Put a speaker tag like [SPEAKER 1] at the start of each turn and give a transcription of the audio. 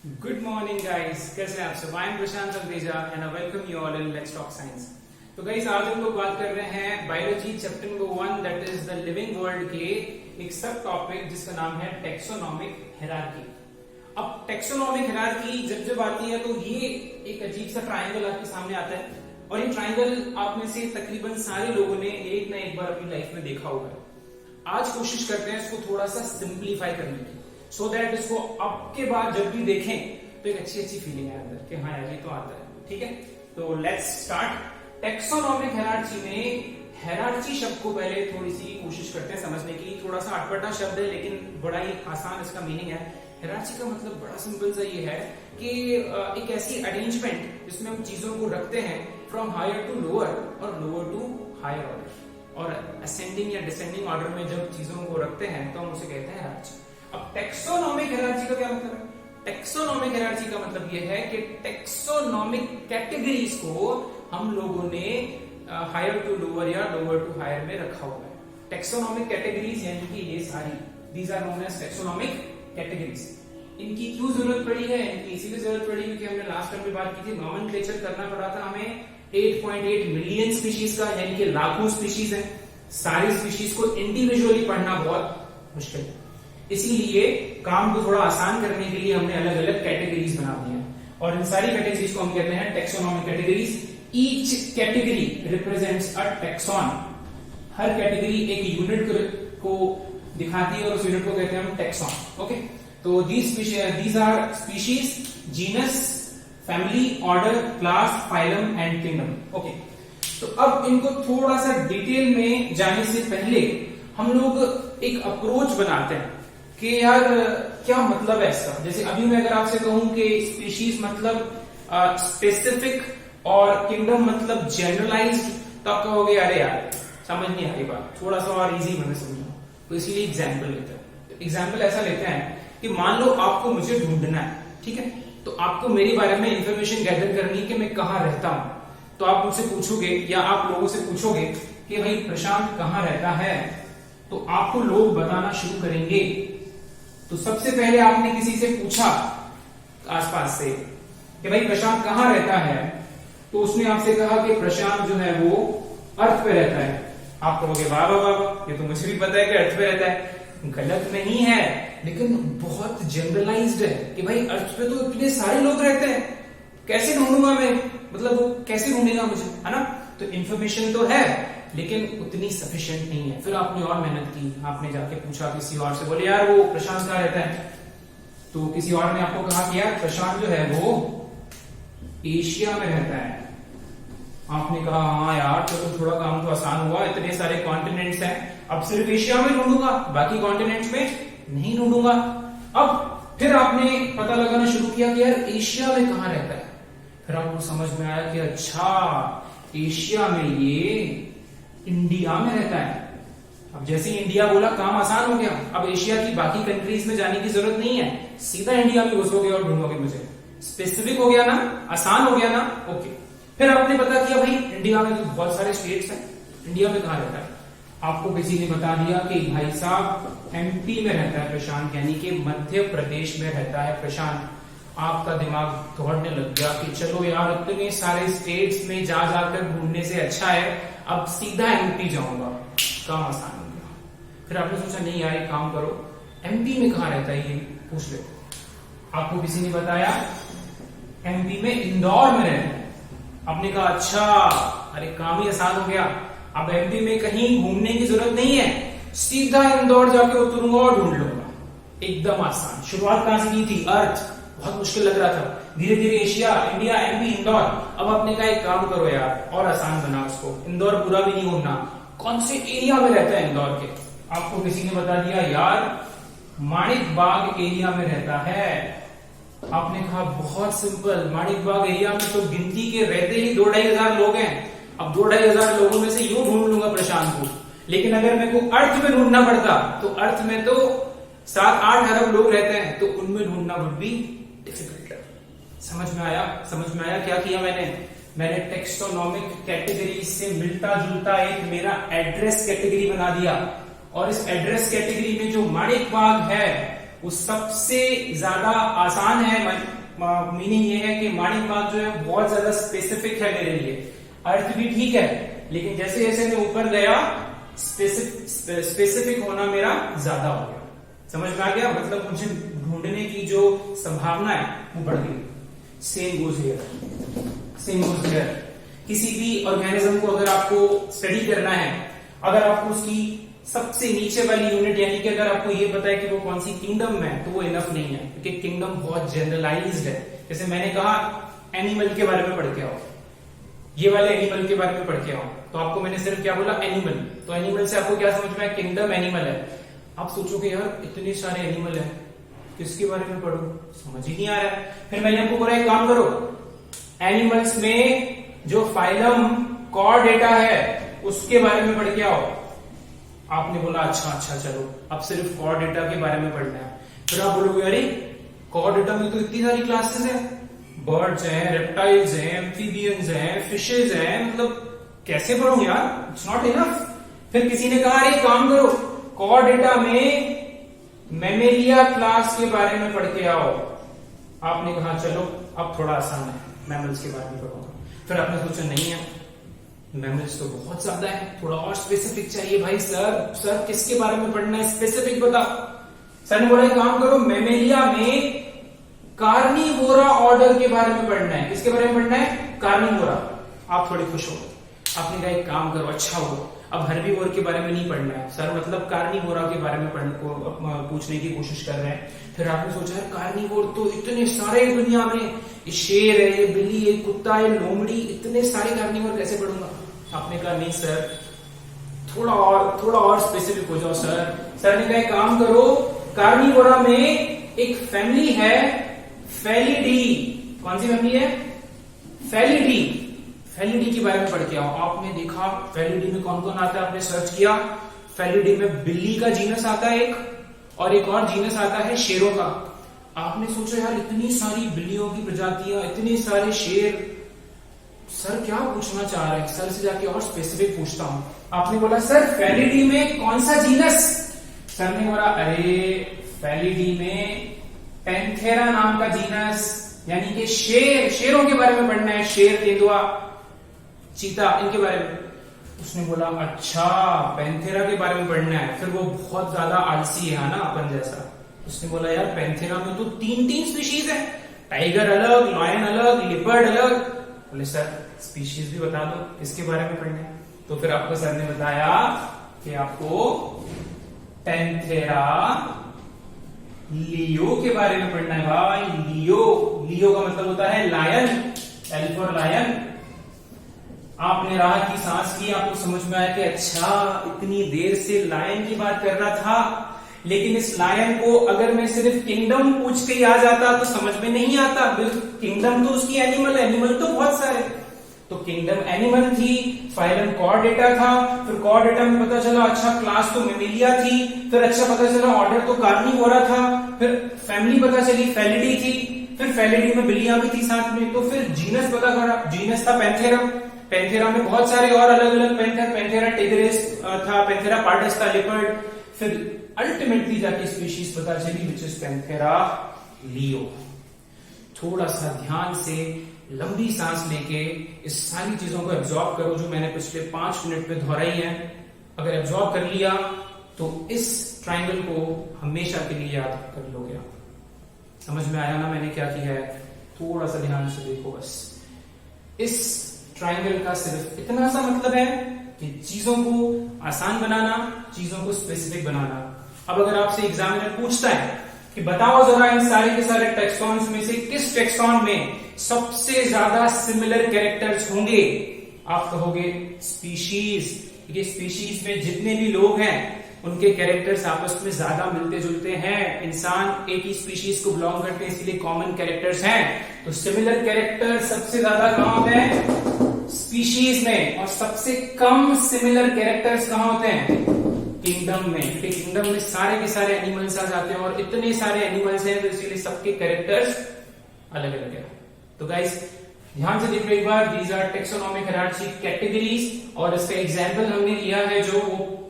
[SPEAKER 1] Good morning guys, कैसे हैं आप सब। I am Prashant Sandeja and I welcome you all in let's talk science. तो गाइस, आज हम लोग बात कर रहे हैं biology chapter number 1 that is the living world के एक सब टॉपिक जिसका नाम है टेक्सोनॉमिक हायरार्की। अब टेक्सोनॉमिक हायरार्की जब आती है तो ये एक अजीब सा ट्रायंगल आपके सामने आता है और ये ट्रायंगल आप में से तकरीबन सारे लोगों ने एक ना एक बार अपनी लाइफ में देखा होगा। आज कोशिश करते हैं इसको थोड़ा सा सिंप्लीफाई करने की, सो दैट इसको अब के बाद जब भी देखें तो एक अच्छी फीलिंग है अंदर कि हाँ यार ये तो आता है। ठीक है, तो लेट्स स्टार्ट। टेक्सोनॉमिक हायरार्की में हायरार्की शब्द को पहले थोड़ी सी कोशिश करते हैं समझने की। थोड़ा सा अटपटा शब्द है लेकिन बड़ा ही आसान इसका मीनिंग है। हायरार्की का मतलब बड़ा सिंपल सा ये है कि एक ऐसी अरेंजमेंट जिसमें हम चीजों को रखते हैं फ्रॉम हायर टू लोअर और लोअर टू हायर ऑर्डर, और असेंडिंग या डिसेंडिंग ऑर्डर में जब चीजों को रखते हैं तो हम उसे कहते हैं हायरार्की। अब टेक्सोनॉमिक हायरार्की का क्या मतलब है? टेक्सोनॉमिक हायरार्की का मतलब यह है कि टेक्सोनॉमिक कैटेगरीज को हम लोगों ने हायर टू लोअर या लोअर टू हायर में रखा हुआ है। टेक्सोनॉमिक कैटेगरीज यानी कि ये सारी, these are known as taxonomic categories. इनकी क्यों जरूरत पड़ी है? इनकी इसीलिए जरूरत पड़ी क्योंकि हमने लास्ट टाइम में बात की थी, नॉमेनक्लेचर करना पड़ा था हमें 8.8 मिलियन स्पीशीज का, यानी कि लाखों स्पीशीज है। सारी स्पीशीज को इंडिविजुअली पढ़ना बहुत मुश्किल है, इसीलिए काम को थोड़ा आसान करने के लिए हमने अलग अलग कैटेगरीज बना दी हैं और इन सारी कैटेगरीज को हम कहते हैं taxonomic categories. Each category represents a tax on. Her category एक यूनिट को दिखाती है और उस यूनिट को कहते हैं हम टेक्सॉन। ओके, तो these are species, genus, family, order, class, phylum and kingdom. Okay, तो अब इनको थोड़ा सा डिटेल में जाने से पहले हम लोग एक अप्रोच बनाते हैं कि यार क्या मतलब है इसका। जैसे अभी मैं अगर आपसे कहूं कि स्पीशीज मतलब स्पेसिफिक और किंगडम मतलब जनरलाइज्ड, तो आप कहोगे अरे यार समझ नहीं आ रही बात, थोड़ा सा और इजी मैंने समझा। तो इसलिए एग्जाम्पल लेते हैं। एग्जाम्पल ऐसा लेते हैं कि मान लो आपको मुझे ढूंढना है, ठीक है, तो आपको मेरे बारे में इंफॉर्मेशन गैदर करनी है कि मैं कहाँ रहता हूं। तो आप मुझसे पूछोगे या आप लोगों से पूछोगे कि भाई प्रशांत कहाँ रहता है, तो आपको लोग बताना शुरू करेंगे। तो सबसे पहले आपने किसी से पूछा आसपास से कि भाई प्रशांत कहाँ रहता है, तो उसने आपसे कहा कि प्रशांत जो है वो अर्थ पे रहता है। आप कहोगे वाह वाह वाह, ये तो मुझे भी पता है कि अर्थ पे रहता है। गलत नहीं है, लेकिन बहुत जनरलाइज्ड है कि भाई अर्थ पे तो इतने सारे लोग रहते हैं, कैसे ढूंढूंगा मैं, मतलब वो कैसे ढूंढेगा मुझे, है ना। तो इन्फॉर्मेशन तो है लेकिन उतनी सफिशिएंट नहीं है। फिर आपने और मेहनत की, आपने जाके पूछा किसी और से, बोले यार वो प्रशांत कहाँ रहता है, तो किसी और ने आपको कहा कि यार प्रशांत जो है वो एशिया में रहता है। आपने कहा हाँ यार तो थोड़ा काम तो आसान हुआ, इतने सारे कॉन्टिनेंट्स हैं, अब सिर्फ एशिया में ढूंढूंगा, बाकी कॉन्टिनेंट्स में नहीं ढूंढूंगा। अब फिर आपने पता लगाना शुरू किया कि यार एशिया में कहाँ रहता है। फिर आपको समझ में आया कि अच्छा एशिया में ये इंडिया में रहता है। अब जैसे ही इंडिया बोला काम आसान हो गया, अब एशिया की बाकी कंट्रीज में जाने की जरूरत नहीं है, सीधा इंडिया में घुसोगे और ढूंढोगे मुझे। स्पेसिफिक हो गया ना, आसान हो गया ना। ओके, फिर आपने पता किया भाई इंडिया में तो बहुत सारे स्टेट्स हैं, इंडिया में कहाँ रहता है। आपको किसी ने बता दिया कि भाई साहब एमपी में रहता है प्रशांत, यानी कि मध्य प्रदेश में रहता है प्रशांत। आपका दिमाग दौड़ने लग गया कि चलो यार इतने सारे स्टेट्स में जा जाकर ढूंढने से अच्छा है अब सीधा एमपी जाऊंगा, काम आसान हो गया। फिर आपने सोचा नहीं यार एक काम करो, एमपी में कहाँ रहता है ये पूछ ले। आपको किसी ने बताया एमपी में इंदौर में रहता है। आपने कहा अच्छा, अरे काम ही आसान हो गया, अब एमपी में कहीं घूमने की जरूरत नहीं है, सीधा इंदौर जाके उतरूंगा और ढूंढ लूंगा, एकदम आसान। शुरुआत कहां से की थी? अर्थ, बहुत मुश्किल लग रहा था, धीरे धीरे एशिया, इंडिया, एमपी, इंदौर। अब आपने कहा एक काम करो यार और आसान बना उसको, इंदौर पूरा भी नहीं घूमना, कौन से एरिया में रहता है इंदौर के। आपको किसी ने बता दिया यार माणिक बाग एरिया में रहता है। आपने कहा बहुत सिंपल, माणिक बाग एरिया में तो गिनती के रहते ही 2-2,500 लोग हैं, अब 2-2,500 लोगों में से यूं ढूंढ लूंगा प्रशांत को। लेकिन अगर मेरे को अर्थ में ढूंढना पड़ता तो अर्थ में तो 7-8 अरब लोग रहते हैं, तो उनमें ढूंढना वुड बी डिफिकल्ट। समझ में आया? समझ में आया क्या किया मैंने टेक्सोनॉमिक कैटेगरी से मिलता जुलता एक मेरा एड्रेस कैटेगरी बना दिया, और इस एड्रेस कैटेगरी में जो माणिक बाग है वो सबसे ज्यादा आसान है। मीनिंग ये है कि मॉर्निंग वॉक जो है बहुत ज्यादा स्पेसिफिक है मेरे लिए। अर्थ भी ठीक है, लेकिन जैसे जैसे मैं ऊपर गया स्पेसिफिक होना मेरा ज्यादा हो गया। समझ में आ गया? मतलब मुझे ढूंढने की जो संभावना है वो बढ़ गई। Same goes here. किसी भी ऑर्गेनिज्म को अगर आपको स्टडी करना है, अगर आपको उसकी सबसे नीचे वाली यूनिट यानी कि अगर आपको ये पता है कि वो कौन सी किंगडम में है, तो वो इनफ नहीं है, क्योंकि किंगडम बहुत जनरलाइज्ड है। जैसे मैंने कहा एनिमल के बारे में पढ़ के आओ, ये वाले एनिमल के बारे में पढ़ के आओ, तो आपको मैंने सिर्फ क्या बोला? एनिमल। तो एनिमल से आपको क्या समझ में आया? किंगडम एनिमल है। आप सोचोगे यार इतने सारे एनिमल है, किसके बारे में पढ़ूं? समझ ही नहीं आ रहा है। फिर मैंने आपको बोला एक काम करो, एनिमल्स में जो फाइलम कॉर्डेटा है उसके बारे में पढ़ के आओ। आपने बोला अच्छा चलो, अब सिर्फ कॉर्डेटा के बारे में पढ़ना है। फिर आप बोलोगे अरे कॉर्डेटा में तो इतनी सारी क्लासेस है, बर्ड्स हैं, रेप्टाइल्स हैं, एम्फीबियंस हैं, फिशेज हैं, मतलब कैसे पढ़ूं यार? It's not enough. फिर किसी ने कहा अरे काम करो, कॉर्डेटा में मैमेलिया क्लास के बारे में पढ़ के आओ। आपने कहा चलो अब थोड़ा आसान है, मैमल्स के बारे में पढ़ूंगा। फिर आपने सोचा नहीं है, मैमल्स तो बहुत ज्यादा है, थोड़ा और स्पेसिफिक चाहिए। भाई सर किसके बारे में पढ़ना है? स्पेसिफिक बताओ। सर ने बोला एक काम करो, मैमेलिया में कार्निवोरा ऑर्डर के बारे में पढ़ना है। किसके बारे में पढ़ना है? कार्निवोरा। आप थोड़े खुश हो, आपने कहा एक काम करो, अच्छा हो, अब हर्बीवोर के बारे में नहीं पढ़ना है सर, मतलब कार्निवोरा के बारे में पढ़ने को पूछने की कोशिश कर रहे हैं। फिर आपने सोचा है कार्निवोर तो इतने सारे दुनिया में, ये शेर है, ये बिल्ली, ये कुत्ता है, लोमड़ी, इतने सारे कार्निवोर कैसे पढ़ूंगा? आपने कहा नहीं सर, थोड़ा और स्पेसिफिक हो जाओ सर। सर ने कहा एक काम करो, कार्निवोरा में एक फैमिली है फेलिडी। कौन सी फैमिली है? फेलिडी। फेलिडी के बारे में पढ़ के आओ। आपने देखा फेलिडी में कौन कौन आता है, आपने सर्च किया, फेलिडी में बिल्ली का जीनस आता है एक, और एक और जीनस आता है शेरों का। आपने सोचा यार इतनी सारी बिल्लियों की प्रजातियां, इतने सारे शेर, सर क्या पूछना चाह रहे हैं? सर से जाके और स्पेसिफिक पूछता हूं। आपने बोला सर फेलिडी में कौन सा जीनस? सर ने बोला अरे फेलिडी में पैंथेरा नाम का जीनस, यानी कि शेरों के बारे में पढ़ना है, शेर, तेंदुआ, चीता, इनके बारे में। उसने बोला अच्छा पैंथेरा के बारे में पढ़ना है। फिर वो बहुत ज्यादा आलसी है ना अपन जैसा, उसने बोला यार पैंथेरा में तो तीन स्पीशीज है, टाइगर अलग, लॉयन अलग, लिपर्ड अलग। बोले सर स्पीशीज भी बता दो, इसके बारे में पढ़ना है। तो फिर आपको सर ने बताया कि आपको पैंथेरा लियो के बारे में पढ़ना है। भाई लियो का मतलब होता है लायन, एल फॉर लायन। आपने राहत की सांस ली, आपको समझ में आया कि अच्छा इतनी देर से लायन की बात कर रहा था, लेकिन इस लायन को अगर मैं सिर्फ किंगडम पूछ के आ जाता तो समझ में नहीं आता। किंगडम तो उसकी एनिमल तो बहुत सारे, तो किंगडम एनिमल थी, फाइलम कॉर्डेटा था, फिर कॉर्डेटा में पता चला अच्छा क्लास तो मेमेलिया थी, फिर अच्छा पता चला ऑर्डर तो कार्निवोरा था, फिर फैमिली पता चली फेलिडी थी, फिर फेलिडी में बिल्लियां भी थी साथ में, तो फिर जीनस पता करा, जीनस था पैंथेरा। पैंथेरा में बहुत सारे और अलग अलग पैंथेरा टिग्रिस था, पैंथेरा पार्डस था, लिपर्ड, फिर अल्टीमेटली जाके स्पीशीज पता चली विच इज पैंथेरा लियो। थोड़ा सा ध्यान से लंबी सांस लेके इस सारी चीजों को एब्जॉर्ब करो जो मैंने पिछले 5 मिनट में दोहराई है। अगर एब्जॉर्ब कर लिया तो इस ट्राइंगल को हमेशा के लिए याद कर लोगे आप। समझ में आया ना मैंने क्या किया है? थोड़ा सा ध्यान से देखो बस। इस ट्राइंगल का सिर्फ इतना सा मतलब है कि चीजों को आसान बनाना, चीजों को स्पेसिफिक बनाना। अब अगर आपसे एग्जामिनर पूछता है कि बताओ जरा इन सारे के सारे टेक्सॉन्स में से किस टेक्सॉन में सबसे ज्यादा सिमिलर कैरेक्टर्स होंगे, आप कहोगे स्पीशीज। ये स्पीशीज में जितने भी लोग हैं उनके कैरेक्टर्स आपस में ज्यादा मिलते जुलते हैं। इंसान एक ही स्पीशीज को बिलोंग करते हैं, इसलिए कॉमन कैरेक्टर्स हैं। तो सिमिलर कैरेक्टर सबसे ज्यादा कहां होते हैं? स्पीशीज में। और सबसे कम सिमिलर कैरेक्टर्स कहां होते हैं? किंगडम में। क्योंकि किंगडम में सारे के सारे एनिमल्स आ जाते हैं और इतने सारे एनिमल्स हैं तो इसीलिए सबके कैरेक्टर्स अलग अलग है। तो गाइस ध्यान से देखो एक बार, these are taxonomic hierarchy categories, और इसका एग्जांपल हमने लिया है जो वो